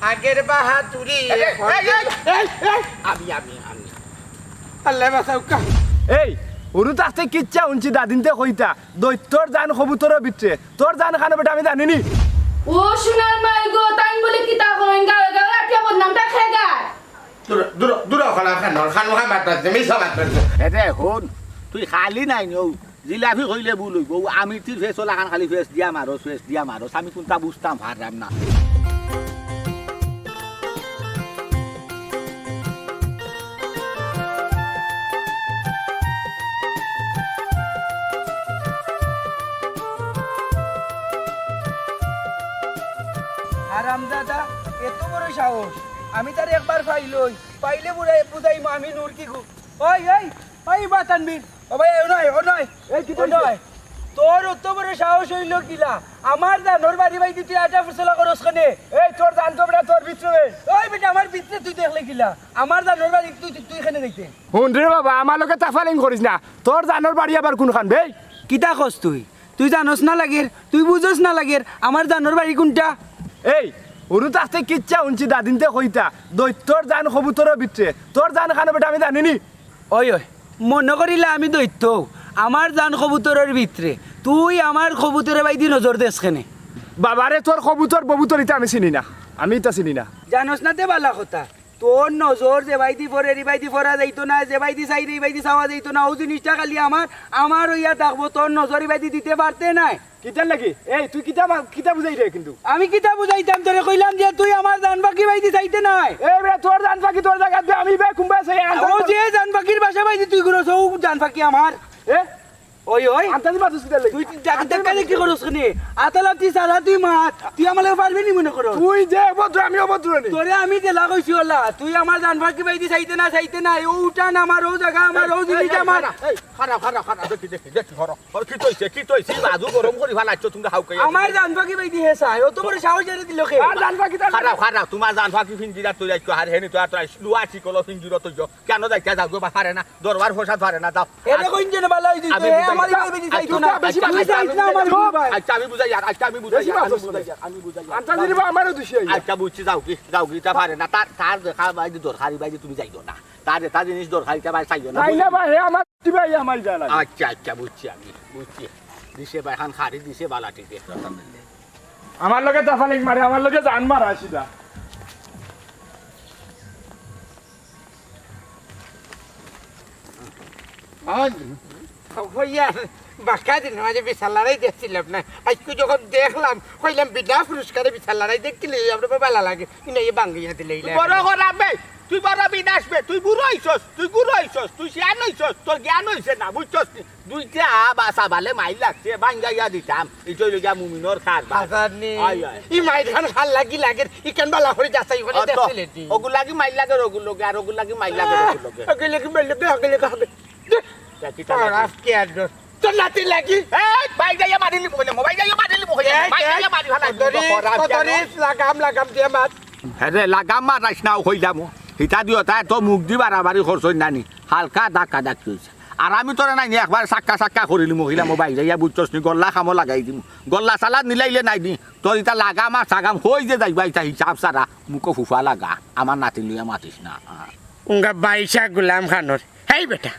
আগের বাহাদুরি আমি আল্লাহ বাঁচাউকা এই ওরু তাতে কিচ্ছা উনছি দাদিনতে কইতা দৈত্যর জান কবুতরের ভিতরে তোর জান খানো বেটা আমি জানিনি ও সোনার মাই গো তাই বলে কি তা করেন গাওয়া গাওয়া আটিয়া বদনামটা খেয়ে গায় দূর খান মাত্রাছে মিশা মাত্রাছে এরে হন তুই খালি নাই নো জিলাপি কইলে বুল হইব আমি তির ফেস লাগান খালি ফেস দিয়া মারো আমি কোনটা বুঝতাম পারলাম না হারামজাদা এত বড় সাহস আমি তার একবার পাইলে বুঝাইমু আমি নূর কি গো ওই বা তানবীর ও ভাই ও নয় এই কি নয় তোর অত বড় সাহস হইল কিলা আমার জানোর বাড়ি ভাই তুই আটা ফুসলা করস কেনে এই তোর জান তো বেটা তোর ভিতরে ওই বেটা আমার ভিতরে তুই দেখলে কিলা আমার জানোর বাড়ি তুই এখানে দেখতে হুন রে বাবা আমার লোকে তাফালিং করিস না তোর জানোর বাড়ি আবার কোনখান বে কিতা কস তুই জানোস না লাগের তুই বুঝোস না লাগের আমার জানোর বাড়ি কোনটা এই ওরু তাতে কিচ্ছা উনছি দাদিনতে কইতা দৈত্যর জান কবুতরের ভিতরে তোর জান খানো বেটা আমি জানিনি ওই মনে করিলা আমি দৈত্য আমার জান কবুতরের ভিতরে তুই আমার কবুতরের বাইদি নজর দেশ কেনে বাবারে তোর কবুতর ববুতর ইতা আমি চিনি না আমি ইতা চিনি না জানোস না তে বালা কথা তোর নজর যে বাইদি পরে রি বাইদি পরা যাইতো না যে বাইদি চাই রে বাইদি চাওয়া যাইতো না ও জিনিসটা খালি আমার হইয়া থাকবো তোর নজরে বাইদি দিতে পারতে নাই কিতার লাগি এই তুই কিতা বুঝাই রে কিন্তু আমি কিতা বুঝাইতাম তোরে কইলাম যে তুই আমার জান বাকি বাইদি চাইতে নাই এই বে তোর জান পাখি তোর জায়গা দে আমি বে কুম্বা চাই ও যে জান বাকির বাসা বাইদি তুই করছ ও জান বাকি আমার এ ওই আন্তাজি বাতুস কিতার লাগি তুই দেখা কি করছ কেনে আতালা তুই সারা তুই মাত তুই আমালে পারবি নি মনে করো তুই যে অভদ্র আমি অভদ্র নি তোরে আমি দেলা কইছি ওলা তুই আমার জান বাকি বাইদি চাইতে নাই ও উঠান আমার ও জায়গা আমার ও জিনিস আমার এই খারাপ দেখি হর কি তইছে বাজু গরম করি ফেলাচ্ছ তুমি হাউকে আমার জান বাকি বাইদি হেসা ও তো বড় সাহস জেরে দিল কে আর জান পাখি তার খারাপ তোমার জান ফাঁকি ফিঞ্জিরা তুই যাইছো আর হেনি তো আর লুয়া চিকলো ফিঞ্জিরা তুই কেন যাইতে যাও গো পারে না দরবার ফসাদ পারে না যাও এনে কইন জেনে বালা হইছে আমার বাইদি চাইতো না বেশি তুই চাইছ না আমার ভাই আচ্ছা আমি বুঝাই আমি বুঝাই আন্তাজি বা আমারও দোষী আচ্ছা বুঝছি যাও কি তা পারে না তার দেখা বাইদি দরকারি বাইদি তুমি যাইও না তার জিনিস দরকারিটা বাই চাইও না তাই না ভাই আমার দিবাই আমার জানা আচ্ছা বুঝছি দিছে বাইখান খারি দিছে বালাটিতে আমার লগে তাফালিং মারে আমার লগে জান মারা আসিদা হইয়া বাঁকা দিন মাঝে বিশাল লড়াই দেখছিলাম না আজকে যখন দেখলাম কইলাম বিনা পুরস্কারে বিশাল লড়াই দেখলে আমরা ভালো লাগে কিন্তু এই বাঙ্গিয়া দিলে বড় করাবে তুই বড় বিনাশবে তুই বুড়ো হইছস তুই শিয়ান হইছস তোর জ্ঞান হইছে না বুঝছস দুইটা বাসা বালে মাইল লাগছে বাঙ্গাইয়া দিতাম এই চলে যা মুমিনর খার বাজারনি ই মাইর খান ভাল লাগি লাগে ই কেন বালা করে যাচাই করে দেখছিলে তি ওগুলাগি মাইল লাগে ওগুলোকে আর ওগুলাগি মাইল লাগে ওগুলোকে আগলে কি তারা কে আর তো নাতি লাগি এই ভাই যাইয়া মারিলি মোবাইল যাইয়া মারি লাগাম দিয়ে মাত হ্যাঁ লাগাম মারাইস না কইলাম হিতা দিও তাই তো মুখ দি বাড়াবাড়ি করছ নানি হালকা ধাক্কা ধাক্কি হয়েছে আর আমি তোরা নাই একবার চাক্কা করিলি মহিলা মোবাইল যাইয়া বুঝছস নি গল্লা খামো লাগাই দিম গল্লা চালাদ নিলাইলে নাই দি তোর ইতা লাগাম আর সাগাম হই যে যাইবা ইতা হিসাব সারা মুখো ফুফা লাগা আমার নাতি লইয়া মাতিস না উঙ্গা বাইশা গোলাম খানোর হেই বেটা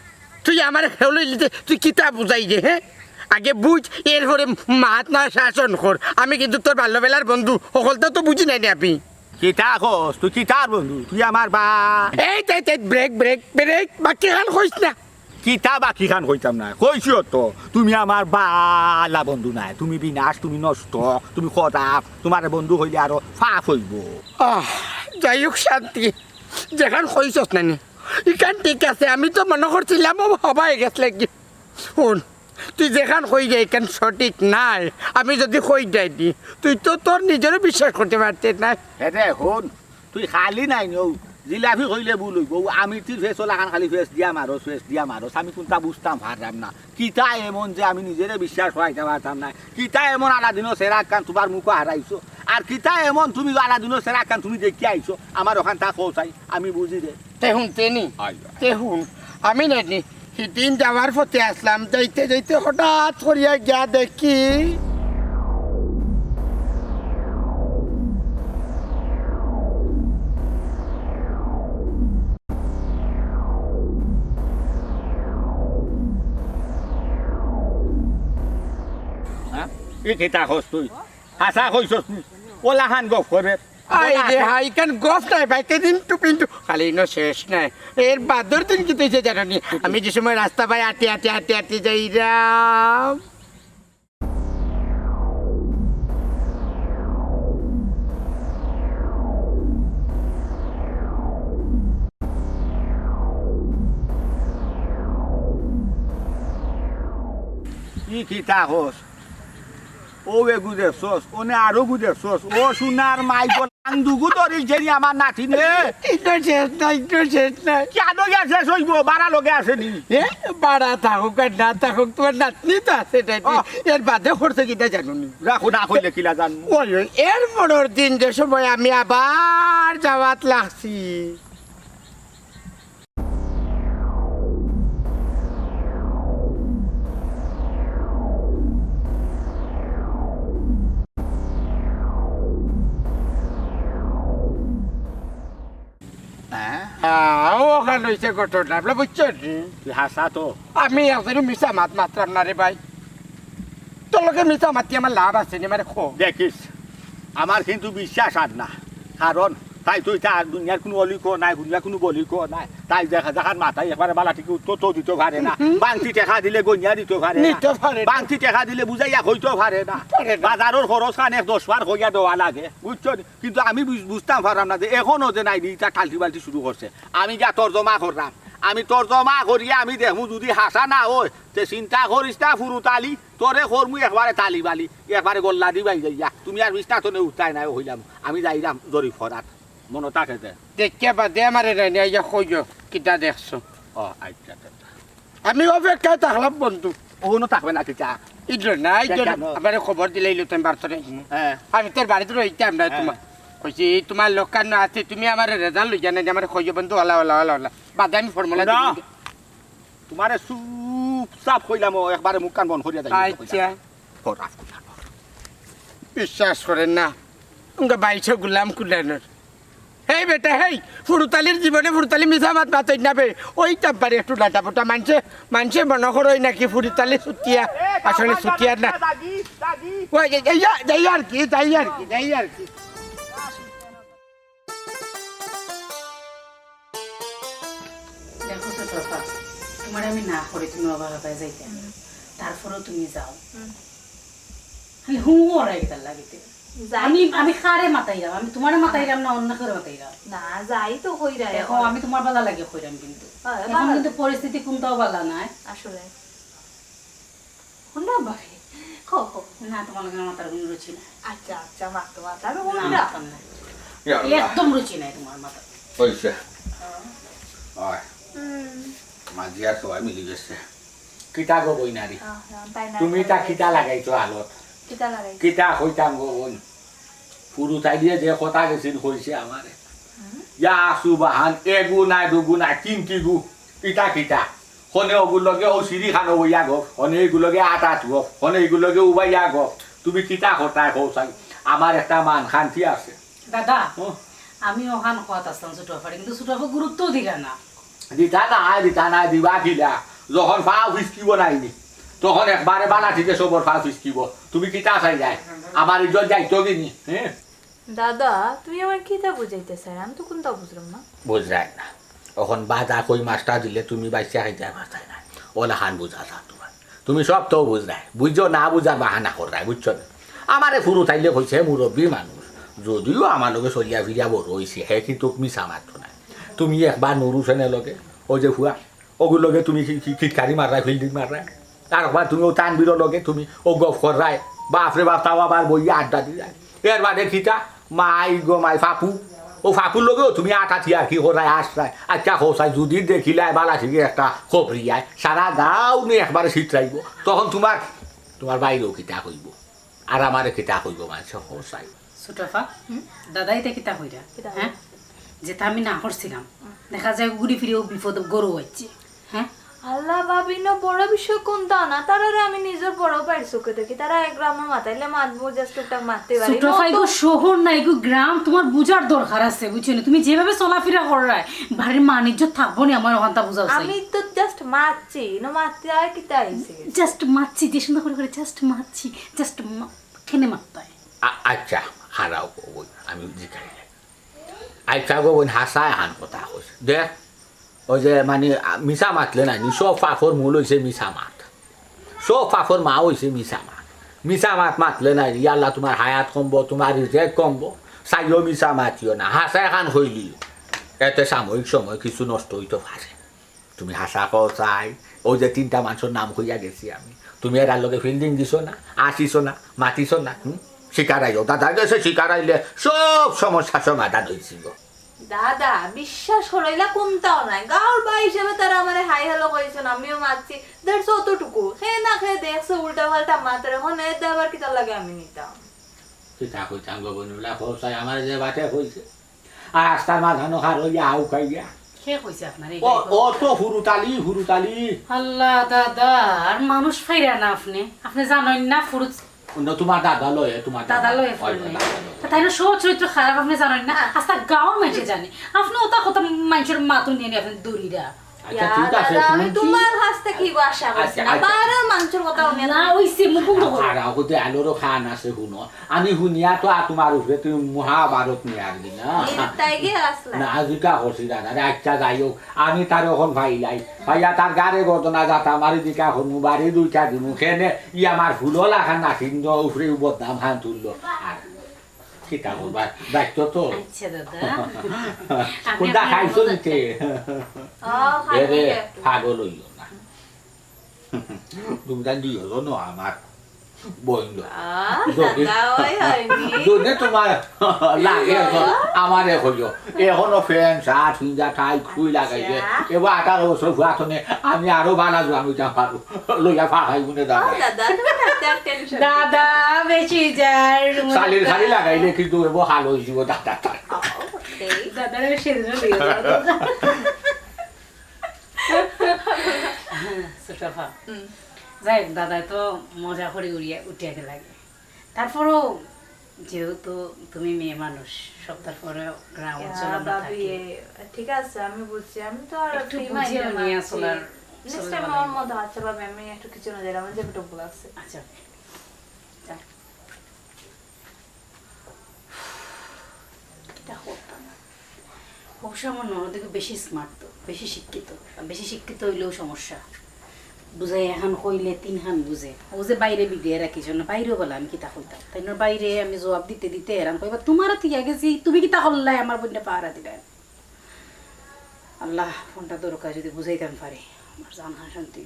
তুই আমার হেউলি তুই কিতা বুঝাই যে হ্যাঁ আগে বুঝ এরপরে মাত না শাসন কর আমি কিন্তু তোর বাল্যবেলার বন্ধু সকলটা তো বুঝি নাই আপনি কিতা কস তুই কিতার বন্ধু তুই আমার বা এই ব্রেক বাকি খান কইস না কিতা বাকি খান কইতাম না কইছিও তো তুমি আমার বালা বন্ধু নাই তুমি বিনাশ তুমি নষ্ট তুমি খরাপ তোমার বন্ধু হইলে আরো ফাফ হইব যাই হোক শান্তি যেখান কইছস নানি ইখান ঠিক আছে আমি তো মনে করছিলাম হবাই গেছলে কি শুন তুই যেখান কই যাই এখান সঠিক নাই আমি যদি কই যাই দি তুই তো তোর নিজেরও বিশ্বাস করতে পারতে না হে হন তুই খালি নাই নো জিলাপি কইলে ভুল হইব আমি তির ফেস লাগান খালি ফেস দিয়া মারো আমি কোনটা বুঝতাম পারলাম না কিতা এমন যে আমি নিজেরে বিশ্বাস হইতে পারতাম না কিতা এমন আলা দিন সেরা কান তোমার মুখ হারাইছো আর কিতা এমন তুমি আলা দিন সেরা কান তুমি দেখি আইছো আমার ওখান তা কৌসাই আমি বুঝি রে তেহুন আমি নানি সেদিন যাওয়ার পথে আসলাম যাইতে হঠাৎ করিয়া গিয়া দেখি ই কিতা কস তুই হাসা কইছস নি ওলা খান গপ করে আই রে হাই কান গফ নাই ভাই কেদিন টু পিন্টু খালি ইনো শেষ নাই এর বাদর দিন কি তুই জানি আমি যে সময় রাস্তা ভাই আটি যাইরাম ই কিতা কস ও এগুদের সস ওনে আরো গুদের সস ও সোনার মাই বলাং দুগু ধরি জেনি আমার নাতি নে ইনো শেষ নাই কেন গেছে সইব বাড়া লগে আছে নি এ বাড়া থাকুক আর না থাকুক তোমার নাতনি তো আছে এর বাদে করছে কিটা জানো নি রাখো না কইলে কিলা জান ওই এর পরের দিন যে সময় আমি আবার যাওয়াত লাগছি ওখানে হয়েছে ঘটনা বলে বুঝছো নি? হাসা তো আমি এখন মিশা মাত্রাম না রে ভাই তোর লোকে মিশা মাতি আমার লাভ আছে নি মানে খো দেখিস আমার কিন্তু বিশ্বাস আর না কারণ তাই তুই তার দুনিয়ার কোনো অলিক নাই দুনিয়ার কোনো বলিক নাই তাই দেখা দেখার মাথায় একবারে বালা ঠিক উত্তর তো দিতে পারে না বাংতি টেকা দিলে গনিয়া দিতে পারে নিতে পারে না। বাংতি টেকা দিলে বুঝাইয়া হইতে পারে না পারে না। বাজারের খরচ খান 10 বার হইয়া দেওয়া লাগে বুঝছো নি? কিন্তু আমি বুঝতাম পারলাম না যে এখনো যে নাই দিটা টালটি বালতি শুরু করছে আমি গা তর্জমা করলাম আমি তর্জমা করিয়া আমি দেখমু যদি হাসা না হয় তে চিন্তা করিস না ফুরুতালি তোরে করমু একবারে তালি বালি একবারে গল্লা দিবাই যাইয়া তুমি আর বিছনা তো উঠতাই নাই হইলাম আমি যাইলাম জরিফ ফরাত মনে থাকে দে দেখে বা দে আমার ইয়া কইও কিটা দেখছো ও আচ্ছা আমি অপেক্ষায় থাকলাম বন্ধু ওনো থাকবে না কিটা ইদ্র না ইদ্র কেন? আমার খবর দিলেই তুমি বার্তরে হ্যাঁ আমি তোর বাড়িতে রইতাম না হ্যাঁ। তোমার কইছি তোমার লোকান আছে তুমি আমার রেজাল্ট লই জানা যে আমার কইও বন্ধু ওলা বাদে আমি ফর্মুলা না। তোমারে চুপ চাপ কইলাম একবারে মুখ কান বন্ধ করিয়া যাই আচ্ছা বিশ্বাস করেন না উনকে বাইশো গুলাম কুলানোর হেই বেটা হেই ফুরুতালির জীবনে ফুরুতালি মিশা মাত মাতই না বে ওই তাপারে একটু ডাটা পোটা মানছে মনে করোই নাকি ফুরুতালি সুতিয়া আসলে সুতিয়ার না ওই যাই আর কি দেখো তো তোফা তোমার আমি না করে তুমি অবাগাতায় যাইতে তারপরেও তুমি যাও খালি হু ওরাই তার লাগিতে আমি খারে মাতাইলাম আমি তোমার মাতাইলাম না অন্য করে মাতাইলাম না যাই তো কইরা দেখো আমি তোমার বালা লাগে কইরাম কিন্তু এখন কিন্তু পরিস্থিতি কোনটাও বালা নাই আসলে কোনটা বাকি না তোমার লগে মাতার কোনো রুচি নাই আচ্ছা মাতো মাতা আমি না, বলরা মাথার নাই। একদম রুচি নাই তোমার মাথা হইছে ওই মাঝি আর সবাই মিলি গেছে কিতা গো বই নারী তাই না তুমি তা কিতা লাগাইছো আলোত কিটা লাগাই কিতা হইতাম গো বোন পুরু তাই দিয়ে যে কথা গেছিল হইছে আমারে ইয়া সুবাহান এগু নাই দুগু নাই তিনটি গু কিতা কিতা হনে ওগুলোকে ও সিঁড়ি খানো বইয়া গো হনে এগুলোকে আটাত গো হনে এগুলোকে উবাইয়া গো তুমি কিতা হতায় হৌসাই আমার একটা মান শান্তি আছে দাদা ও, আমি ওখান কথা আসলাম ছোট ফাড়ি কিন্তু ছোট গুরুত্ব দিলা না দিতা নাই দিবা কিলা যখন ফাও ফিসকিব নাইনি তখন একবারে বানা থেকে সবর ফাও ফিসকিব তুমি কিতা চাই যায় আমার ইজ্জত যাইতো কিনি হ্যাঁ দাদা তুমি আমার কিটা বুঝাইতে স্যার আমি তো কোনটা বুঝলাম না বুঝাই না এখন বাজা কই মাছটা দিলে তুমি বাইসা খাইতে মাছটাই না ওলা হান বুঝা যা তোমার তুমি সব তো বুঝলাই বুঝছো না বুঝার বাহানা করাই বুঝছো না আমারে ফুরু তাইলে হয়েছে মুরব্বী মানুষ যদিও আমার লগে চলিয়া ফিরিয়া বড় হয়েছে হে কিন্তু মিছা মাত্র নাই তুমি একবার নুরু সেনে লগে ও যে ফুয়া ওগুলো লগে তুমি খিটকারি মারাই ফিল্ডিং মারাই তারপর তুমি ও তানবিরর লগে তুমি ও গফ করাই বাপরে বাপ তাও আবার বইয়া আড্ডা দিয়ে এর বাদে খিটা মাই গো মাই ফাপু ও ফাপুর লগেও তুমি আটা থিয়া কি করাই আসরাই আচ্ছা হোসাই যদি দেখিলাই বালা থেকে একটা খবরিয়ায় সারা গাও নিয়ে একবারে শীতরাইব তখন তোমার বাইরেও কিতা হইব আর আমারে কিতা হইব মানুষ হোসাই ছোটফা দাদাই তে কিতা হইরা কিতা হ্যাঁ যেটা আমি না করছিলাম দেখা যায় ঘুরি ফিরেও বিপদ গরু হচ্ছে হ্যাঁ আল্লাহ ভাবি না বড় বিষয় কোনটা না তারা আমি নিজের বড় পাইছি চোখে দেখি তারা এক গ্রামে মাথাইলে মাতবো জাস্ট একটা মারতে পারি ছোটফা এগো শহর না এগো গ্রাম তোমার বুঝার দরকার আছে বুঝছো না তুমি যেভাবে চলাফেরা করায় বাড়ির মানিজ্য থাকবো না আমার ওখানটা বুঝাও আমি তো জাস্ট মারছি না মারতে আর কিটা আইছে জাস্ট মারছি যে সুন্দর করে জাস্ট মারছি জাস্ট কেনে মাত্তায় আচ্ছা হারাও বোন আমি জিকাই আচ্ছা গো বোন হাসা হান কথা কৈছে দেখ ওই যে মানে মিছা মাতলে নাই সব ফাফর মূল হয়েছে মিছা মাত সব ফাফর মা হয়েছে মিছা মাত মিছা মাত মাতলে নাই ইয়াল্লা তোমার হায়াত কমব তোমার রিজেক কমব চাইও মিছা মাতিও না হাসা খান হইলি এতে সাময়িক সময় কিছু নষ্ট হইতে পারে তুমি হাসা কও চাই ওই যে 3টা মানুষের নাম হইয়া গেছি আমি তুমি এর লগে ফিল্ডিং দিছো না আসিছো না মাতিছো না শিকার আইও দাদা গেছে শিকার আইলে সব সমস্যা সমাধান হয়েছিল দাদা বিশ্বাস করাইলা কোনটাও নাই গাঁর বা হিসেবে তারা আমার হাই হ্যালো করেছেন আমিও মারছি দ্যাটস অতটুকু খেয়ে না খেয়ে দেখছে উল্টা পাল্টা মাত্রা এখন এর দেবার কি তার লাগে আমি নিতাম সেটা কইতাম গো বনুলা খোসাই আমার যে বাটে কইছে আর রাস্তার মাঝানো খার হইয়া আউ খাইয়া কে কইছে আপনার এই ও তো হুরুতালি আল্লাহ দাদা আর মানুষ ফাইরা না আপনি জানেন না ফুরুত তোমার দাদা লয়ে তোমার দাদা লয়ে ফুরলে তাই না সব চরিত্র খারাপ আপনি জানেন না আস্তা গাঁও মানুষে জানে আপনি ওটা কথা মানুষের মাতুন নিয়ে আপনি দূরিরা আচ্ছা ঠিক আছে আমি তোমার কাছ থেকে কি আশা করছি না বাইরের মানুষের কথা উনি না ওইসে মুখ বন্ধ করো খারাপ হতে আলোরও খান আছে শুনো আমি শুনিয়া তো তোমার উপরে তুমি মহাভারত নিয়ে আসবি না তাই গিয়ে আসলে না আজিকা করছি দাদা আচ্ছা যাই হোক আমি তার এখন ভাইলাই ভাইয়া তার গাড়ি ঘটনা যাতা আমার দিকা হনু বাড়ি 2টা দিনু খেনে ই আমার ফুলও লাখা নাখিন উপরে বদনাম হান তুললো আর কিতা করবা দায়িত্ব তো আচ্ছা দাদা কোনটা খাইছো নিতে এরে পাগল হইল না তুমি জান দিও ন আমার বইল যদি তোমার লাগে আমারে হইল এখনো ফ্যান শার্ট ফিঞ্জা টাই খুই লাগাইছে এবার 18 বছর ফুয়াতনে আমি আরো বালা আমি যা পারো লইয়া ফাঁকাই গুনে দাদা দাদা তুমি একটা টেনশন দাদা বেশি যার শালির শাড়ি লাগাইলে কিন্তু এবার হাল হয়েছিল দাদা দাদা বেশি দিও সুটফা যাই হোক, দাদা তো মজা করে উঠিয়ে লাগে তারপরও যেহেতু তুমি মেয়ে মানুষ সব তারপরে গ্রাম অঞ্চল আমরা থাকি ঠিক আছে আমি বুঝছি আমি তো আর একটু বুঝিয়ে নিয়ে চলার নেক্সট টাইম আমার মধ্যে আচ্ছা বাবা আমি একটু কিছু না যাই আমার যে টুকু লাগছে আচ্ছা যা। এটা করতাম না। অবশ্য আমার ননদিকে বেশি স্মার্ট তো বেশি শিক্ষিত হইলেও সমস্যা বুঝাই এখন কইলে 3 হান বুঝে ও যে বাইরে বিদিয়ে রাখি জন্য বাইরেও বলে আমি কিতা কইতাম তাই না বাইরে আমি জবাব দিতে এরাম কইবা তোমারও ঠিক গেছি তুমি কিতা করলাই আমার বোনটা পাহারা দিলে আল্লাহ ফোনটা দরকার যদি বুঝাইতাম পারি আমার জান শান্তি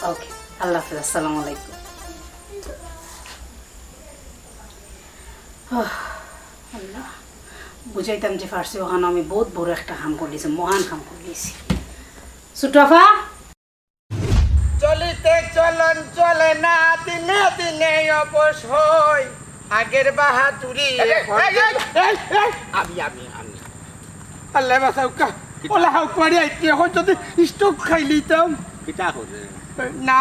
ওকে আল্লাহ হাফেজ আসসালামু আলাইকুম আল্লাহ বুঝাইতাম যে ফার্সি ওখানে আমি বহুত বড় একটা কাম করেছি মহান কাম করেছি সুটফা চলিতে চলন চলে না দিনে দিনে অবশ্যই আগের বাহাদুরি আমি আল্লাহ বাসাউকা ওলা হাউ পারি আইতে এখন যদি স্টক খাই লিতাম কিতা করে না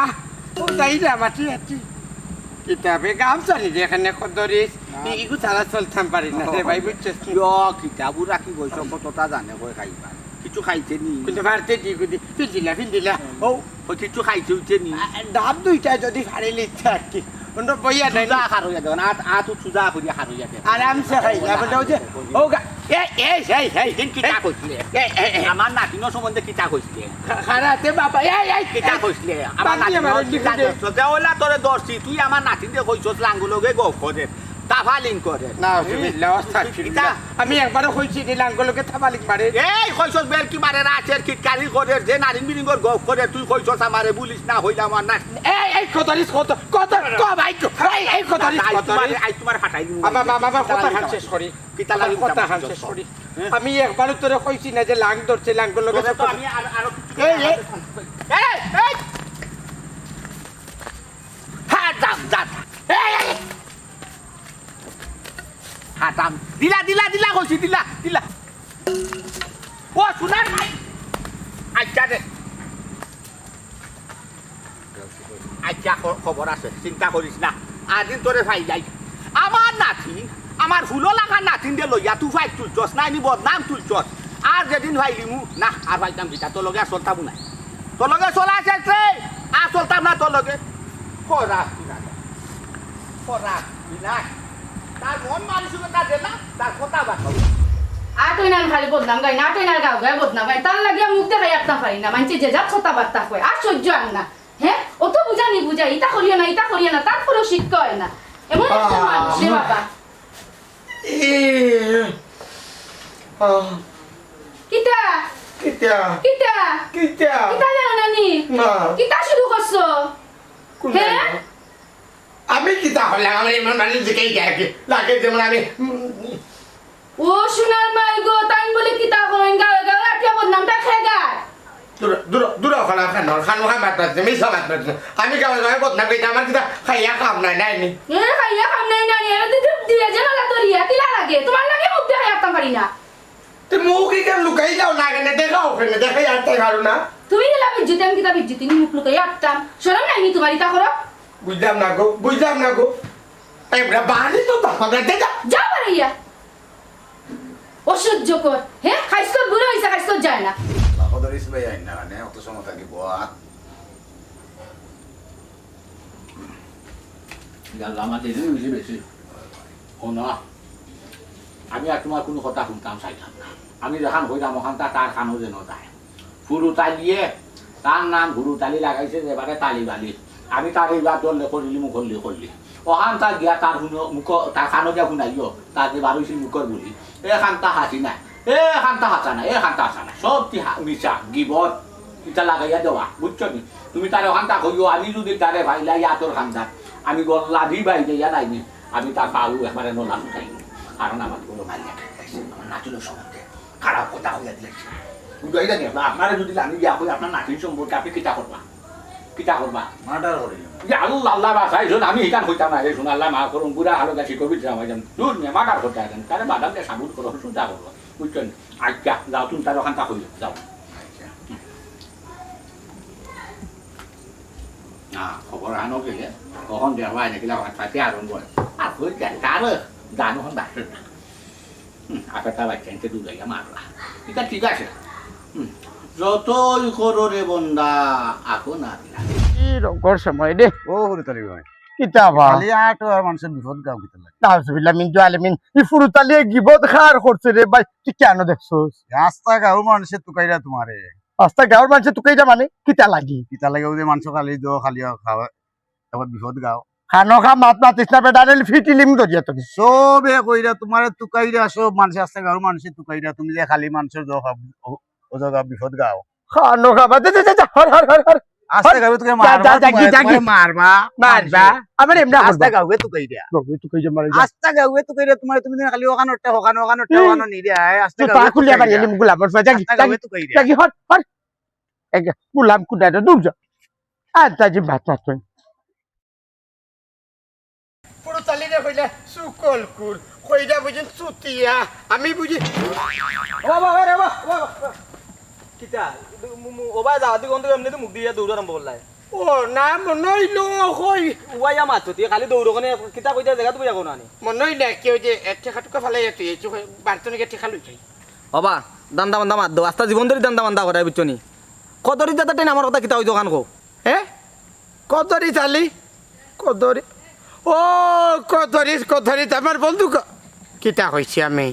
ও যাই যা মাটি আছি কিতাবে গাম চলি যেখানে কদরিস ইগু ছাড়া চলতাম পারি না রে ভাই বুঝছিস কিতাবু রাখি বৈশ কতটা জানে কই খাইবা কিছু খাইছে নি কিন্তু ভারতে দিগুদি ফিল দিলা ও কিছু খাইছে উঠছে নি ডাব দুইটা যদি ফাড়ি লিতে আর কি অন্য বইয়া দেয় সুজা খার হইয়া দেন আতু সুজা করিয়া খার হইয়া দেন আরামসে খাই আবার যে ও এই দিন কিতা কইছিলে আমার নাতিনো সম্বন্ধে কিতা কইছিলে খারাতে বাবা এই কিতা কইছিলে আমার নাতিনো কিতা কইছিলে ওলা তোরে দর্শি তুই আমার নাতিনকে কইছস লাঙ্গুলগে গপ করে তাফালিং করে না বিল্লাহ আস্তাগফিরুল্লাহ আমি একবারও কইছি রে লাঙ্গলকে তাফালিং মারে এই কইছস বেল কি মারে রাতের কিটকারি করে যে নারিন বিরিঙ্গর গপ করে তুই কইছস আমারে বলিস না হইলা আমার না এই কতরিস কত ভাই এই কতরিস আই তোমার ফাটাই দিমু আমার কথা হান শেষ করি কিতা লাগি কথা হান শেষ করি আমি একবারও তোরে কইছি না যে লাং ধরছে লাঙ্গলকে আমি আরো এই হ্যাঁ দাম এই হাতাম দিলা কইছি দিলা আচ্ছা খবর আছে চিন্তা করিস না আদিন তোরে ফাই যাই আমার নাতিন আমার হুলো লাগা নাতিন দিয়ে লইয়া তুই ফাই তুলছস না নি বদনাম তুলছস আর যেদিন ভাইলিমু না আর ভাইতাম কিতা তোর লগে আর চলতাম না তোর লগে চলা আছে আর চলতাম না তোর লগে করা তার মন মানসিকতা দে না তার কথা বাতাও আটই নাল খালি বদনাম গাই না আটই নাল গাও গায় বদনাম গাই তার লাগিয়া মুখ দেখাই একটা পারি না মানছে যে যা কথা বার্তা কয় আর সহ্য আর না হ্যাঁ ও তো বুঝানি বুঝাই ইটা করিও না তারপরেও শিক্ষা হয় না এমন একটা মানুষ রে বাবা কিটা কিতা কিটা কিতা কিটা জানো নানি না। কিটা শুরু করছো হ্যাঁ আমি কিতা হলাম আমার ইমান মানুষ দিকেই লাগে যেমন আমি ও সোনার মাই গো তাই বলে কিতা কইন গাওয়ে গাওয়ে আটিয়া বদনামটা খেয়ে গায় দূর খানা খান মাত্রাছে মিশা মাত্রাছে আমি গাওয়া গাওয়া বদনাম কইতে আমার কিতা খাইয়া কাম নাই নাই নি এ খাইয়া খাম নাই নানি এর দিদি দিয়ে যে মালা তরিয়া কিলা লাগে তোমার লাগে মুখ দেখাই একটা পারি না তুই মুখ কেন লুকাই যাও না কেন দেখাও ওখানে দেখাই আটতে পারো না তুমি দিলা বিদ্যুৎ আমি কিতা বিদ্যুৎ নি মুখ লুকাই আটতাম শরম নাই নি তোমার ইতা করো বুঝলাম না গো এমরা বাহানি তো আমাদের দেখা যা বাড়াইয়া অসহ্য কর হ্যাঁ খাইছো বুড়ো হইছে খাইছো যায় না কদরিস ভাই আইন না মানে অত সময় থাকিব আমার দেরি বেশি বেশি শোনো আমি আর তোমার কোনো কথা শুনতাম চাইতাম না আমি যখন হইতাম ওখান তার খানো যেন যায় ফুরু তালিয়ে তার নাম গুরু তালি লাগাইছে এবারে তালি বালি আমি তার এইবার দলে করলি মুখ করলি ওখান তার গিয়া তার মুখ তার খানো গিয়া শুনাইও তার যে বারোইছিল মুখর বলি এখানটা হাসি নাই এখানটা হাসা নাই এখানটা হাসা নাই সব মিশা গিবত ইটা লাগাইয়া দেওয়া বুঝছো নি তুমি তার ওখানটা কইও আমি যদি তারে ভাইলাই আতর খান্দার আমি গল্লাভি বাই দিয়া নাইনি আমি তার পাউ একবারে নলাম উঠাইনি কারণ আমার কোনো মারিয়া খাইছে আমার নাচুলের সম্বন্ধে খারাপ কথা হইয়া দিলেছে বুঝাই জানি আপনারা যদি আমি ইয়া করি আপনার নাতির সম্পর্কে আপনি কিতা করবা মার্ডার করিল আল্লাহ আল্লাহ বাসাইছুন আমি হিকান হইতাম না রে শুন আল্লাহ মা করুন বুড়া হালো গাছি কবি যাওয়া যান দূর নিয়ে মার্ডার করতে আসেন তারে বাদামকে সাবুত করো চিন্তা করবো বুঝছেন আচ্ছা যাও তুমি তার ওখানটা হইল যাও না খবর আনো গেলে কখন দেওয়া নাকি পাইতে আরন বলে আর হয়ে যায় তার জানো হন বাসের না আপাটা বাচ্চাকে দুলাইয়া মারলা এটা ঠিক আছে যতই করো রে বন্দা আকো না দিলা কি রকম সময় রে ও হরিতালি ভাই কিতা বা খালি আটো আর মানুষের বিপদ গাও কিতা লাগে নাউজুবিল্লাহ মিন জালিমিন ই ফুরুতালিয়ে গিবত খার করছে রে ভাই তুই কেন দেখছস রাস্তা গাও মানুষের তুকাইরা তোমারে আস্তা গাঁর মানুষে তুই যা মানে কিতা লাগি কিতা লাগে ওদের মানুষ খালি দো খালি খাওয়া তারপর বিপদ গাও খানো খা মাত মাতিস না বেটা রে ফিটিলিম দরিয়া তোকে সবে কইরা তোমারে তুকাইরা সব মানুষ রাস্তা গাও মানুষের তুকাইরা তুমি যে খালি মানুষের দো ও জায়গা বিপদ গাও খানো খা বাদে যা হর আস্তে গাও তুকে মারবা মারবা আমার এমনা আস্তে করবা গাও তুকাইরা তুই যে মারে আস্তে গাও তুকাইরা তোমারে তুমি খালি ওখানো নিরে আস্তে তুই গাও পা খুলিয়া বাড়ি এলিম গুলাম যা তুকাইরা কি হর গুলাম কুডা দূর যা আচ্ছা জি ভাত তুই পুরো তালিরে কইলে সুকল কুর কইরা বুঝিন সুতিয়া আমি বুঝি বাবা রে বাবা কিতা ওবা যাওয়া দিকে অন্তত এমনিতে মুখ দিয়ে দৌড় আরম্ভ করলাই ও না মনইলো কই ওয়াইয়া মাতো তুই খালি দৌড় কোনে কিতা কইতে জায়গা তুমি যাবো না নি মনইলে কেউ যে একটা খাটুকা ফালাই তুই এই বার্তনে গেছে খালু চাই বাবা দান্দা বান্দা মাত দাও আস্তা জীবন ধরে দান্দা বান্দা করাই বুঝছো নি কতরি দাদা টেন আমার কথা কিতা ওই দোকান কো হ্যাঁ কদরি চালি কদরি ও কদরি আমার বন্ধু কিতা হয়েছে আমি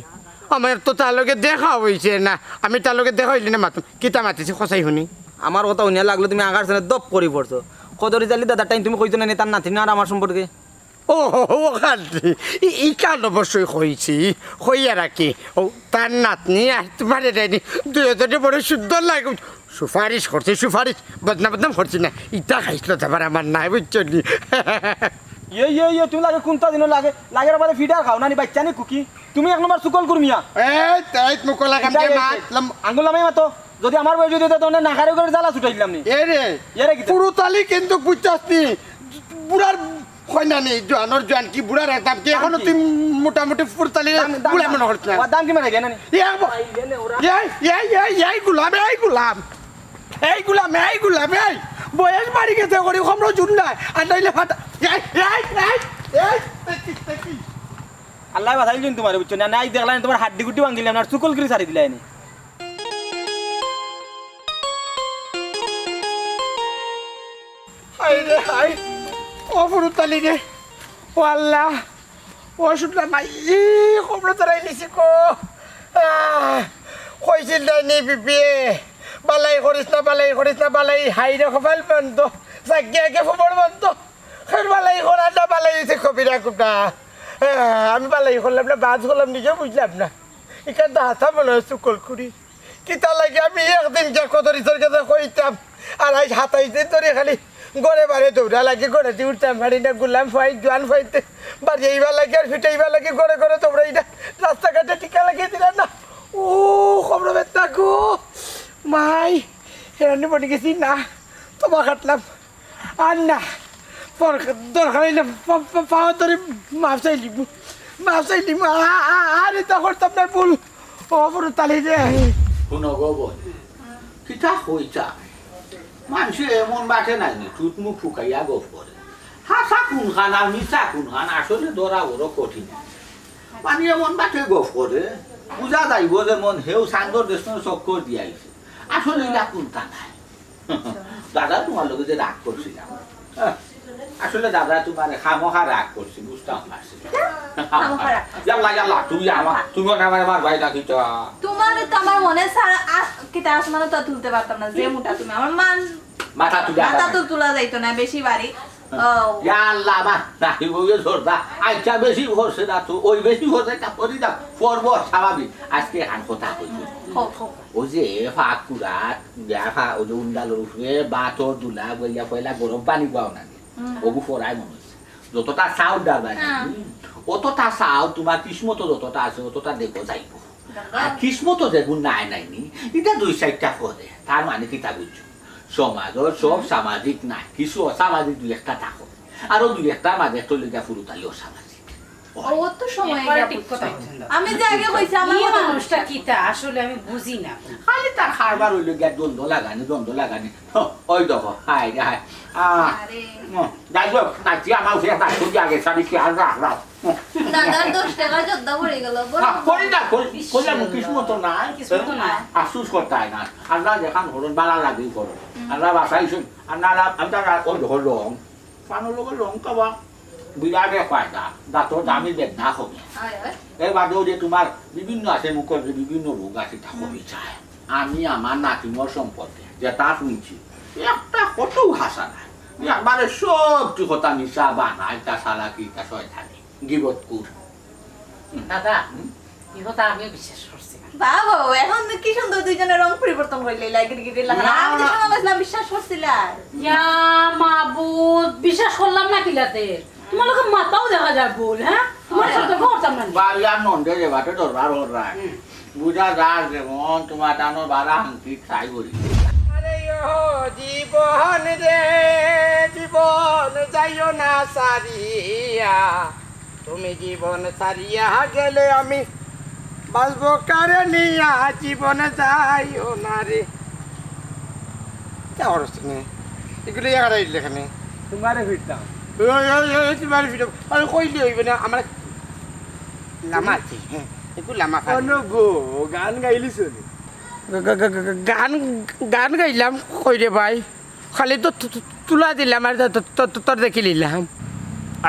আমার তো তার লগে দেখা হয়েছে না আমি তার লগে দেখা হইলি না মাতুম কিতা মাতিছে সঁচাই শুনি আমার কথা শুনিয়া লাগলো তুমি আগার সামনে দপ করে পড়ছো কদরি চালি দাদা টাইম তুমি কইতো না তার নাতি না আর আমার সম্পর্কে ও কান্তি ই কান অবশ্যই হয়েছি হইয়া রাখি ও তার নাতনি আর তোমার এটাই দুজনে বড় সুন্দর লাগে সুপারিশ করছে সুপারিশ বদনাম করছি না ইটা খাইছিল তারপর আমার নাই বুঝছো নি ইয়ে তুমি লাগে কোনটা দিন লাগে লাগের বাদে ফিডার খাও না নি বাচ্চা নি কুকি তুমি এক নম্বর সুকল করমিয়া এই তাই মুকলা কাম কে মাতলাম আঙ্গুল আমি মাতো যদি আমার বয়স যদি তোনে নাকারে করে জ্বালা ছুটাই দিলাম নি এ রে এরে কি পুরুতালি কিন্তু বুঝছস নি বুড়ার কইনা নেই জোয়ানোর জোয়ান কি বুড়ার একদম কি এখনো তুই মোটামুটি পুরুতালি বুড়া মনে করছিস না দাম কি মানে গেনা নি এই গুলাম এই বয়স বাড়ি গেছে করি খমরো জুন নাই আর নাইলে ফাটা আল্লাহ বাঁচাই দিন তোমার বুঝছো না নাই দেখলাম তোমার হাড্ডি গুটি ভাঙিলাম আর চুকল করে ছাড়ি দিলাই হাই রে হাই ও ফুরুতালি রে ও আল্লাহ ও শুনলাম নাই ই খমরো তারাই নিছি কো কইছিল নাই নি বিপি বালাই করিস না বালাই হাই রে কপাল বন্ধ জাগিয়া আগে খবর বন্ধ ফের বালাই করা না বালাই হয়েছে কবিরা কুটা আমি বালাই করলাম না বাজ করলাম নিজে বুঝলাম না এখান তো হাতা বলে চুকল করি কিতা লাগে আমি একদিন যা কত রিসের কাছে কইতাম আর আজ হাতাইশ দিন ধরে খালি গড়ে বাড়ে দৌড়া লাগে গড়েতে উঠতাম পারি না গুলাম ফাই জোয়ান ফাইতে বাড়িয়েইবা লাগে আর ফিটাইবা লাগে গড়ে গড়ে তোমরা এটা রাস্তাঘাটে টিকা লাগিয়ে দিলাম না ও খবর বেতা গো মাই হেরানি পড়ে গেছি না তোমা কাটলাম আর না দরকার হইলে পাওয়া ধরে মাপ চাইলি আর এটা করতাম না ভুল ও বড় তালি রে শুনো গো বোন কিতা হইতা মানুষে এমন বাটে নাই টুট মুখ ফুকাইয়া গপ করে হাসা কোন খান আর মিশা কোন খান আসলে ধরা বড় কঠিন মানে এমন বাটে গপ করে বুঝা যাইব যে মন হেউ সান্দর দেশ চক্কর দিয়াইছে আসলে এটা কোনটা নাই দাদা তোমার লোকে যে রাগ করছিলাম আসলে দাদা তোমার খামোখা রাগ করছি বুঝতাম পারছি তুমি আমার ভাই রাখি তোমার তো আমার মনে কিতা আসমানে তো তুলতে পারতাম না যে মোটা তুমি আমার মাথা তো তোলা যাইতো না বেশি বাড়ি আল্লাহ মা নাহি বইয়ে ধরবা আইটা বেশি ভরছে না তো ওই বেশি ভরছে কাপড়ি দাও পর্ব স্বাভাবিক আজকে হান কথা কইছি ওই যে ফাঁক কুড়াত ওই যে উন্ডালোর উপরে বাতর দুলা বইয়া পয়লা গরম পানি পাও না ওগু ফরাই মনে হচ্ছে যতটা চাউল ডালবা অতটা চাউল তোমার কিসমত যতটা আছে অতটা দেখো যাইব আর কিসমত যেগুন নাই নাইনি এটা 2-4টা পদে তার মানে কিতা বুঝছো সমাজের সব সামাজিক নাই কিছু অসামাজিক 2-1টা থাকো আরো 2-1টার মাঝে একটা লেগা ফুরুতালি অসামাজিক ও তো সময় আমি যে আগে কইছি আমার মানুষটা কিতা আসলে আমি বুঝি না খালি তার খারবার হইল গিয়া দ্বন্দ্ব লাগানি ওই দেখো হাই রে হাই যাই হোক নাচি আমার উঠে তার আগে সারি কি আর রাখ দাদার 10 টাকা যোদ্ধা পড়ে গেল করি না করলাম কিসমত নাই আফসুস করতে হয় না আল্লাহ যেখান হরণ বালা লাগেই করো আল্লাহ বাসাইছেন আল্লাহ আমি তার ওই ধর রং পানোর লোকের রং কাবা বিরাটে ফায়দা দাঁতর দামি বেদনা হবে এর বাদেও যে তোমার বিভিন্ন আছে মুখের যে বিভিন্ন রোগ আছে তা কমে যায় আমি আমার নাতিমর সম্পর্কে যেটা শুনছি একটা কত ভাষা নাই একবারে সবটি কথা মিশা বানায় তা সালাকি তা শয়তানি গিবত কুর দাদা এই কথা আমিও বিশ্বাস করছি বাবা এখন কি সুন্দর দুইজনের রং পরিবর্তন করলে লাগি লাগা আমি তো সমাজ না বিশ্বাস করছিলাম ইয়া মাবুদ বিশ্বাস করলাম না কিলাতে তোমার লোকে মাথাও দেখা যায় বল হ্যাঁ তোমার সাথে করতাম না বাড়িয়া নন্দে যে বাটে দরবার হর রায় বুঝা যার যেমন তোমার টানোর বাড়া হাঙ্কি খাই করি আরে ও জীবন রে জীবন যাইও না সারিয়া তুমি জীবন সারিয়া গেলে আমি বাঁচবো কারে নিয়া জীবন যাইও না রে কে হরস তুমি এগুলো এখানে লেখানে তোমারে ফিরতাম তোমার ভিডিও আমি কইলে হইবে না আমার লামা আছে হ্যাঁ এগুলো লামা অনুগো গান গাইলিছ গান গান গাইলাম কই রে ভাই খালি তো তুলা দিলাম আর তোর দেখি নিলাম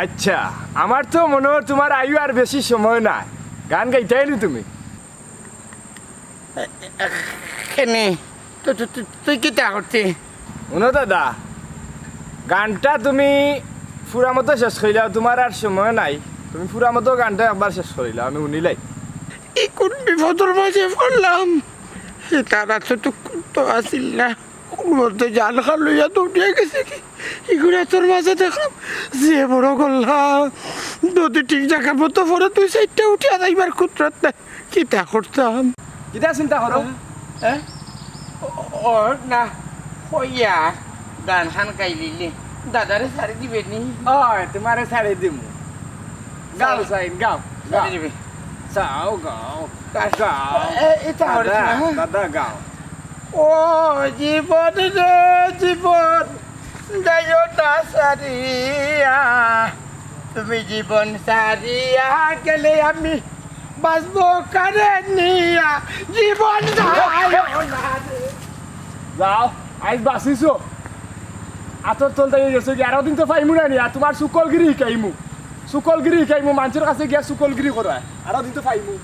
আচ্ছা আমার তো মনে হয় তোমার আয়ু আর বেশি সময় নাই গান গাইতেই নি তুমি কেনে তুই কি তা করছি শুনো দাদা গানটা তুমি পুরা মতো শেষ করিলাও তোমার আর সময় নাই তুমি পুরা মতো গানটা একবার শেষ করিলাও আমি শুনিলাই এই কোন বিপদের মাঝে পড়লাম তারা তো আসিল না মধ্যে জাল খাল লইয়া তো উঠিয়া গেছে কি এগুলো তোর মাঝে দেখলাম যে বড় করলাম যদি ঠিক জায়গা মতো পরে তুই সাইডটা উঠিয়া যাইবার কুতরাত না কি তা করতাম কিতা চিন্তা করো হ্যাঁ ও না হইয়া গান খান গাইলিলে দাদারে সারি দিবে নি ওই তোমারে ছাড়ে দিমু গাও সাইন গাও সারি দিবে গাও গাও গাও এটা হরে দাদা গাও ও জীবন রে জীবন যাইও না সারিয়া, তুমি জীবন সারিয়া গেলে আমি বাঁচবো কারে নিয়া, জীবন যাইও না রে। যাও আজ বাঁচিছো আতর চলতে গেছো কি আরো দিন তো পাইমু না নি, আর তোমার সুকলগিরি শিকাইমু, সুকলগিরি শিকাইমু, মানুষের কাছে গিয়া সুকলগিরি করা আরো দিন তো পাইমু।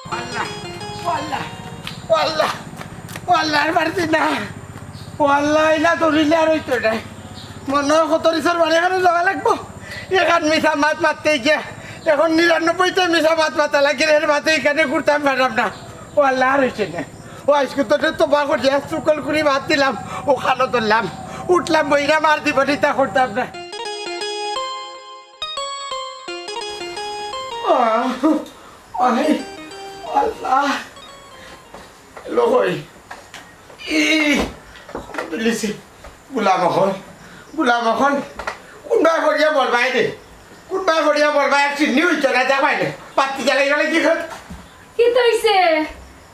ওয়াল্লাহ ওয়াল্লাহ ওয়াল্লাহ ওয়াল্লাহর বাড়তি না, ওয়াল্লাহ না ধরিলে আর হইতো না, মনে হয় 70 বাড়ি এখানে যাওয়া লাগবো। এখান মিশা মাছ মারতে গিয়ে এখন 99তে মিশা মাছ মাতা লাগে, এর মাথে এখানে ঘুরতাম পারলাম না, ওয়াল্লাহ আর হয়েছে না। ও আজকে তো তোমার করে সুকল করে ভাত দিলাম, ও খানো ধরলাম, উঠলাম বইরা মার দিব তা করতাম না। আল্লাহ লগই লিছি গোলাম এখন কোনবা করিয়া বলবাই দে, কোনবা করিয়া বলবাই চিনি হইতো না যাবাই দে, পাতি জ্বালাই গেলে কি খত কি তো হইছে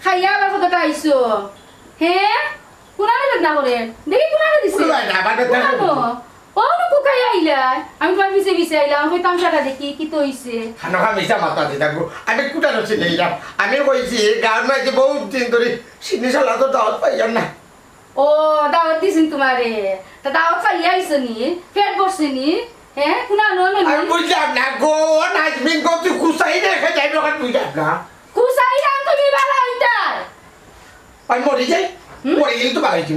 খাইয়া আবার কতটা আইছো হে কোনারে বেদনা করে দেখি কোনারে দিছে কোনারে না, আবার বেদনা করে। কোনানো? ও নুকু খাই আইলা আমি তোমার পিছে পিছে আইলাম ওই তামসাটা দেখি কি তো হইছে খানোখা মিশা মাতা দি থাকবো, আমি কুটা রছি নিলাম, আমি কইছি গাঁর মাঝে বহুত দিন ধরে চিনি চালা তো দাওয়াত পাইয়াম না। ও দাওয়াত দিছিন তোমারে তা দাওয়াত খাইয়া আইছো নি পেট বসছে নি হ্যাঁ কোনানো আমি ননি বুঝলাম না গো, নাজমিন গো তুই কুসাই রেখে যাইবি, ওখানে বুঝলাম না। কুসাইরাম তুমি বালা হইতার আমি মরে যাই, মরে গেলে তো বাড়াইছি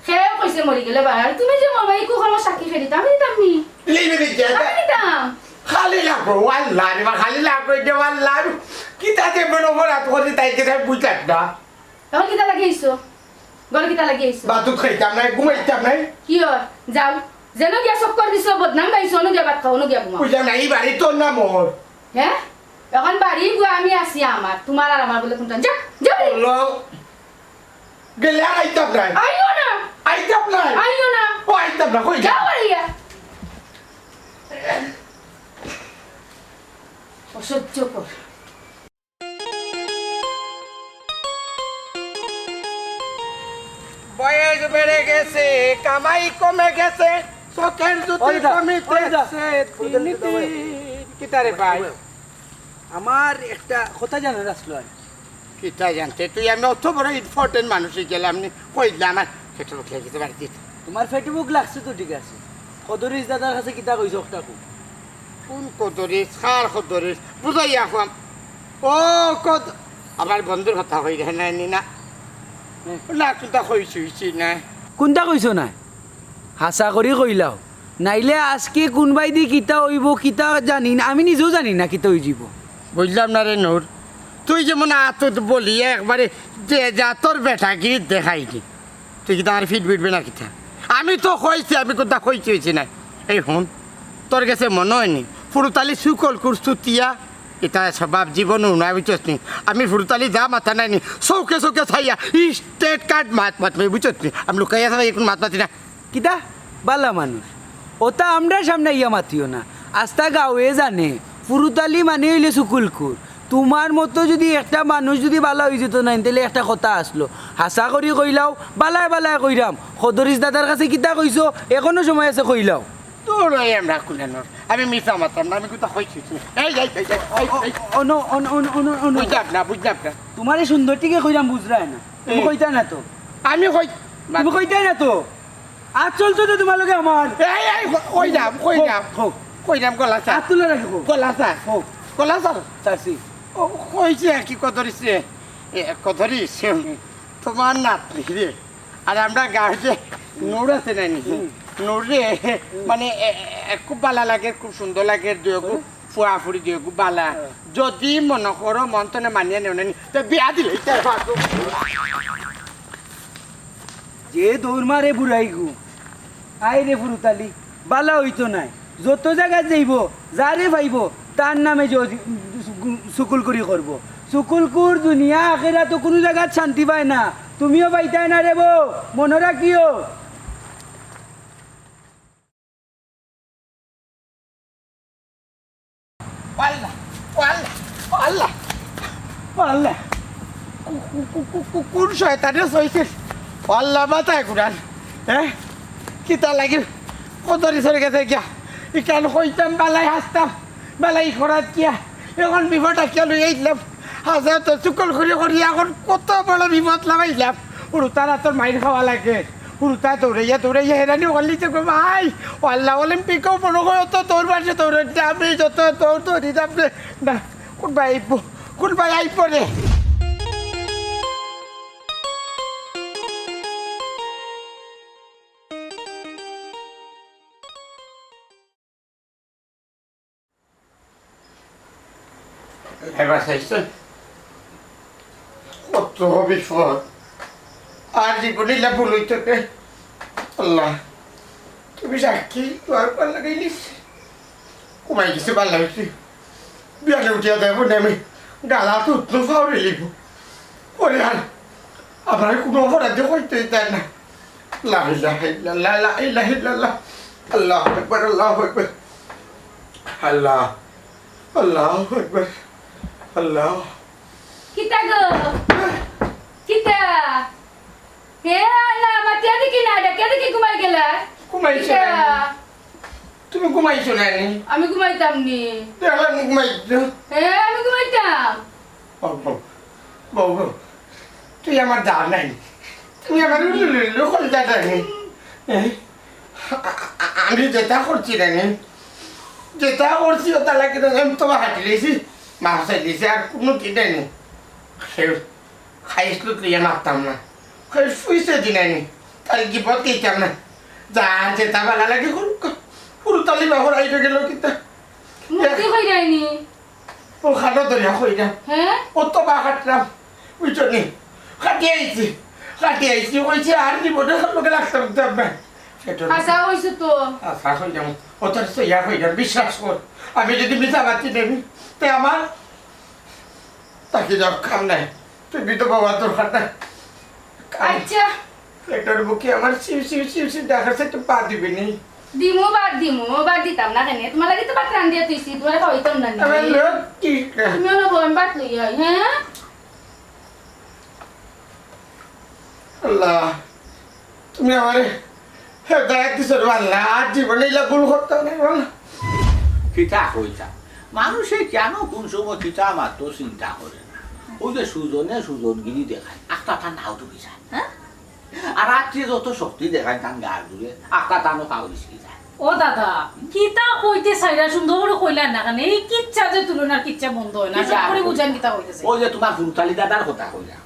খেয়েও কইছে মরি গেলে বাড়া তুমি যে মরবাই কুখন সাক্ষী ফেরি দিতাম আমি দিতাম নি লিবি দিচ্ছে আমি দিতাম খালি লাগবো, আল্লাহ রে বা খালি লাগবো, এটা আল্লাহ কি তাতে মনে হয় এত করে তাই কে বুঝলাম না। এখন কিতা লাগিয়েছো গলে কিতা লাগিয়েছো বাতুত খাইতাম নাই, ঘুমাইতাম নাই, কি হয় যাও যেন গিয়া সব করে দিছো বদনাম গাইছো অনু গিয়া ভাত খাও অনু গিয়া ঘুমাও বুঝলাম না এই বাড়ি তোর না মোর। হ্যাঁ এখন বাড়ি গুয়া আমি আছি আমার তোমার আর আমার বলে কোনটা যা যা গেলে আর আইতাম নাই, আইও না আইতাম নাই, আইও না ও আইতাম না, কই যা যাও বাড়ি গিয়া অসহ্য কর বয়স বেড়ে গেছে, কামাই কমে গেছে, চোখের জুতি কমিতেছে, কিতারে ভাই আমার একটা কথা জানার আসলো আর কিতা জানতে তুই আমি অত বড় ইম্পর্টেন্ট মানুষই গেলাম নি, কইলে আমার খেতে উঠলে যেতে পারতি। তোমার ফেসবুক লাগছে তো ঠিক আছে সদরিস দাদার কাছে কিতা কইছ একটা কোন কদরিস কার কদরিস বুঝাইয়া খাম, ও কত আমার বন্ধুর কথা কই রে নাই নি না, না কোনটা কইছি না, কোনটা কইছ না হাসা কৰি কইলাও নাইলে আজকে কোনবাই দি কিতা হইব কিতা জানি না আমি নিজেও জানি না কিতা হই যাব বুঝলাম না রে নূর, তুই যেমন আতত বলি একবারে যে যা তোর বেটা গিয়ে দেখাই দি, তুই কি তোমার ফিট বিটবে না কিতা, আমি তো কইছি আমি কোনটা কইছি হয়েছি না। এই হন তোর কাছে মনে হয়নি ফুরুতালি সুকল করছু তিয়া, এটা স্বভাব জীবনও নয় বুঝছ নি, আমি ফুরুতালি যা মাথা নাই নি চৌকে চৌকে চাইয়া স্টেট কার্ড মাত মাতমি বুঝছ নি, আমি লুকাইয়া থাকি এখন মাত মাতি না। কিতা বালা মানুষ ওটা আমরা সামনে ইয়া মাতিও না, আস্তা গাঁৱে জানে ফুরুতালি মানে হইলে সুকুলকুর, তোমার মতো যদি একটা মানুষ যদি বালা হয়ে যেত না তাহলে একটা কথা আসলো হাসা করি কইলাও বালায় বালায় কইরাম সদরিস দাদার কাছে কিতা কইছো এখনো সময় আছে কইলাও তোর আমরা কুলানোর আমি মিশা মাতাম না, আমি কোথা কইছি এই যাই বুঝলাম না বুঝলাম না, তোমার এই সুন্দরটিকে কইরাম বুঝরায় না তুমি কইতা না তো আমি কই তুমি কইতাই না তো আজ চলতো তো তোমালোকে আমার এই এই কইরাম গলা চা হাত তুলে রাখো গলা চা হোক গলা চা চাষি ও কইছে কি কদরিছে কদরিছে তোমার নাতনি রে, আর আমরা গাঁয়ে নূর আছে না নি নূর রে মানে খুব বালা লাগে, খুব সুন্দর লাগে, দুয়োগু ফুয়া ফুড়ি দুয়োগু বালা, যদি মনে করো মন তো মানিয়ে নেও নি তো বিয়া দিলে যে দৌড় মারে বুড়াই গু আই রে ফুরুতালি বালা হইতো নাই, যত জায়গায় যাইব যারে পাইব তার নামে সুকুল করি করব, সুকুলকুর দুনিয়া আখেরা তো কোনো জায়গায় শান্তি পায় না, তুমিও পাইতাই না রে বউ মনে রাখিও। আল্লাহ আল্লাহ আল্লাহ আল্লাহ কোন শয়তানে সইছে আল্লাহ মাথায় কুড়ান হ্যাঁ কিতা লাগি কতরি সরে গেছে গিয়া ইকান কইতাম বেলায় হাসতাম বেলাই করাত গিয়া এখন বিপদটা কে লই আইলাম হাজার তো চুকল করি এখন কত বড় বিপদ লাগাইলাম উড়ুতারা তোর মাইর খাওয়া লাগে উড়ুতা দৌড়াইয়া হেরানি হলিতে গো ভাই আল্লাহ অলিম্পিকও মনে করো তো তোর বাসে দৌড়ে আমি যত তোর তৈরি যাবে না কোন ভাই আইব রে এবার চাইছেন কত বিপদ আর জীবনে লাভ লইতে আল্লাহ তুমি সাক্ষী তোর পাল লাগাইলিস কমাই গেছে ভাল লাগছে বিয়ালে উঠিয়া দেবো না আমি গালা তো উত্তর ফাউরে লিখব ওরে আর আমার কোনো অপরাধ হইতে দেয় না আল্লাহ একবার আল্লাহ একবার আল্লাহ আল্লাহ একবার আল্লাহ Kita go. Kita. He Allah mati ada kina ada kena ki kumai gela. ঘুমাইছো না তুমি ঘুমাইছো না নি Ami kumaitam ni. দেখলাম ঘুমাইছো Ami kumaitam. বাবু তুই আমার দা নাই তুমি আমার লোকল দাদা নেই আমি যেটা করছি না নি যেটা করছি ওটা লাগে আমি তোমার হাঁটি দিয়েছি মাছ দিয়েছি আর কোনো কিনে নেই খাইছিল তুই মারতাম না খাই শুইছে দিনাইনি তাই জীবন দিতাম না যা যেটা ভালো লাগে পুরুতালি বাবর আইতে গেল কিন্তু Mesti koi dah ni. ও খাটো ধরিয়া কইরা He? ও তো বা খাটলাম বুঝছো নি কাটিয়ে আইছি কইছে আর জীবনে লোকে লাগতাম না সেটা Asa oi suto. আশা কইলাম ও তোর সইয়া কইরা বিশ্বাস কর আমি যদি মিথ্যা বাতি নেবি তে আমার তাকে যাও কাম নাই তুই তো বাবা তোর খাটা Acha. এটার বুকে আমার সিউ দেখাচ্ছে তো পা দিবি নি Dimu bad ditam na kene. Tuma lagi tu patran dia tu isi. Tuma kau itam na ni. আমি লোক কি Tuma lo bawa bat lu ya. He? আল্লাহ তুমি আমারে হেদায়েত দিছো আল্লাহ আর জীবনে ভুল করতে না বল খিচা হইতা মানুষে কেন কোন সময় খিচা মাত্র চিন্তা করে না ওই যে সুজনগিরি দেখায় একটা তার নাও ঢুকে যায় হ্যাঁ আর রাত্রে যত শক্তি দেখায় তার গার জুড়ে একটা টানো খাও রিসকি যায় ও দাদা কিতা কইতে চাইরা সুন্দর করে কইলা না কেন এই কিচ্ছা যে তুলনার কিচ্ছা বন্ধ হয় না কিচ্ছা সব করে বুঝান কিতা কইতেছে ওই যে তোমার ফুরতালি দাদার কথা কইলা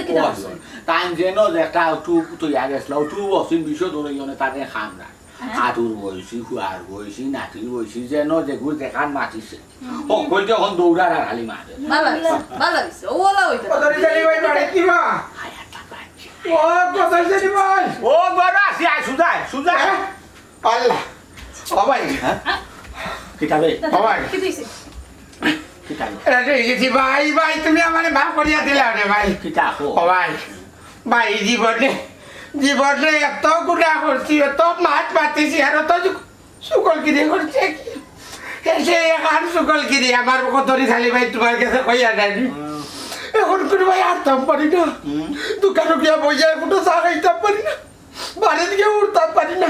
কিতা কইছে তাই যেন একটা টুপ তৈয়া গেছিল টুপ অসীম বিশ্ব ধরে তাদের খাম না হাঁটুর বয়সী খুয়ার বয়সী নাতির বয়সী যেন যেগুলো দেখান মাতিছে সকল যখন দৌড়ার আর হালি মারে ভালো হইছে ওলা হইতে কতরি জানি ভাই বাড়ি কি মা ও কতরি জানি ভাই ও বড় আসি আয় সুজাই আল্লাহ ও ভাই কিতাবে বাবা। কি দিছে কিতাবে আরে গেছি ভাই তুমি আমারে মাফ করিয়া দিলা রে ভাই কিতা হো ও ভাই জীবনে এত গুণা করছি এত মাছ পাতিছি আর অত শুকলগিরি করছে সে এখন শুকলগিরি আমার কতরি খালি ভাই তোমার কাছে কইয়া যায়নি এখন কোনো ভাই আনতাম পারি না দোকানে গিয়া বইয়া কোনো চা খাইতাম পারি না বাড়িতে গিয়ে উঠতাম পারি না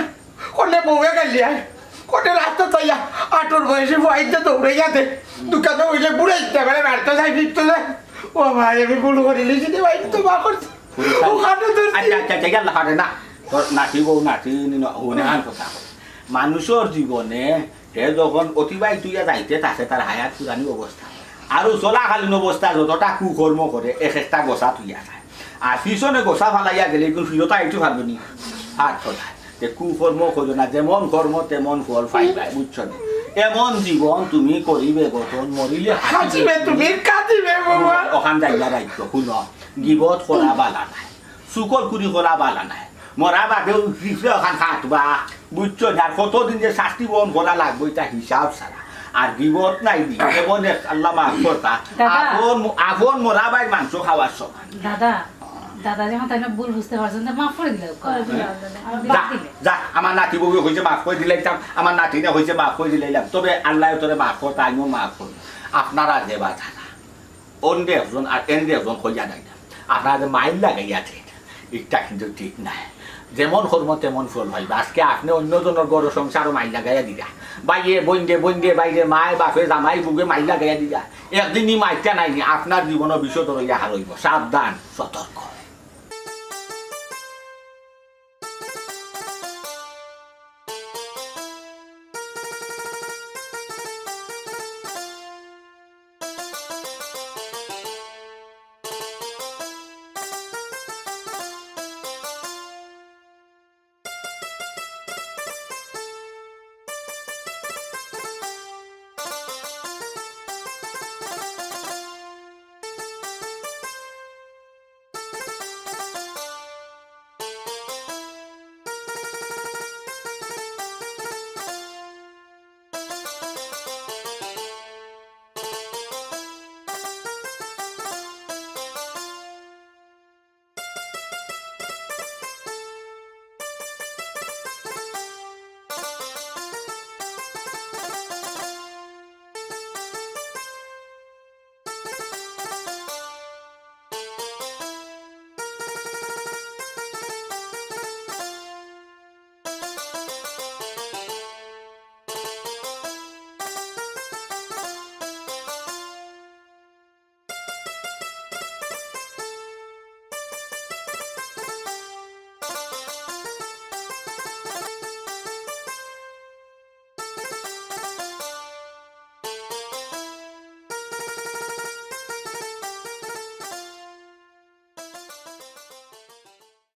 কোনে বউয়ে গেলি কোনে রাস্তা চাইয়া আটোর বয়সে বইতে দৌড়ে যাতে দোকানে বইলে বুড়াইতে পারে বাড়িতে যাই ফিরতে যায় ও ভাই আমি ভুল করে লিখি ভাই তো মা করছি ওখানে তো আচ্ছা গেল হারে না তোর নাতি বউ নাতি হনে আন কথা মানুষের জীবনে সে যখন অতিবাহিত হইয়া যাইতে থাকে তার হায়াত পুরানি অবস্থা আৰু চলাকালীন অবস্থা যতটা কুকর্ম করে এক একটা গোসা তুইয়া যায় আর পিছনে গোসা ফালাইয়া গেলে কিন্তু ফিরতা একটু ভাববে নি হাত ফলায় যে কুকর্ম করো না যেমন কর্ম তেমন ফল পাইবাই বুঝছো না এমন জীবন তুমি করিবে গঠন মরিলে হাসিবে তুমি কাঁদিবে বাবা ওখান যাইয়া রাখতো শুনো গিবত করা বালা নাই চুকল কুড়ি করা বালা নাই মরা বাদেও হিসে ওখান খাটবা বুঝছো না আর কতদিন যে শাস্তি বহন করা লাগবে এটা হিসাব ছাড়া আর গিবত নাই দি এমন আল্লাহ মাফ করতা আপন মরা বাই মাংস খাওয়ার সমান দাদা যখন তাই ভুল বুঝতে পারছেন তো মাফ করে দিলে যা আমার নাতি বউ হয়েছে মাফ করে দিলাম আমার নাতিনে হয়েছে মাফ করে দিলাম তবে আল্লাহ তোরে মাফ করতে আমিও মাফ করি আপনারা দেবা দাদা অন্য একজন আর এন্ড একজন হইয়া নাই না আপনারা যে মাইল লাগাইয়াছে এটা কিন্তু ঠিক নাই যেমন কর্ম তেমন ফল হইবা আজকে আপনি অন্যজনের গড় সংসারও মাইল লাগাইয়া দিলা বাইরে বইন্দে বাইরে মায় বাপে জামাই বুকে মাইল লাগাইয়া দিলা একদিনই মাইটা নাইনি আপনার জীবনের বিষয় রইয়া হারইব সাবধান সতর্ক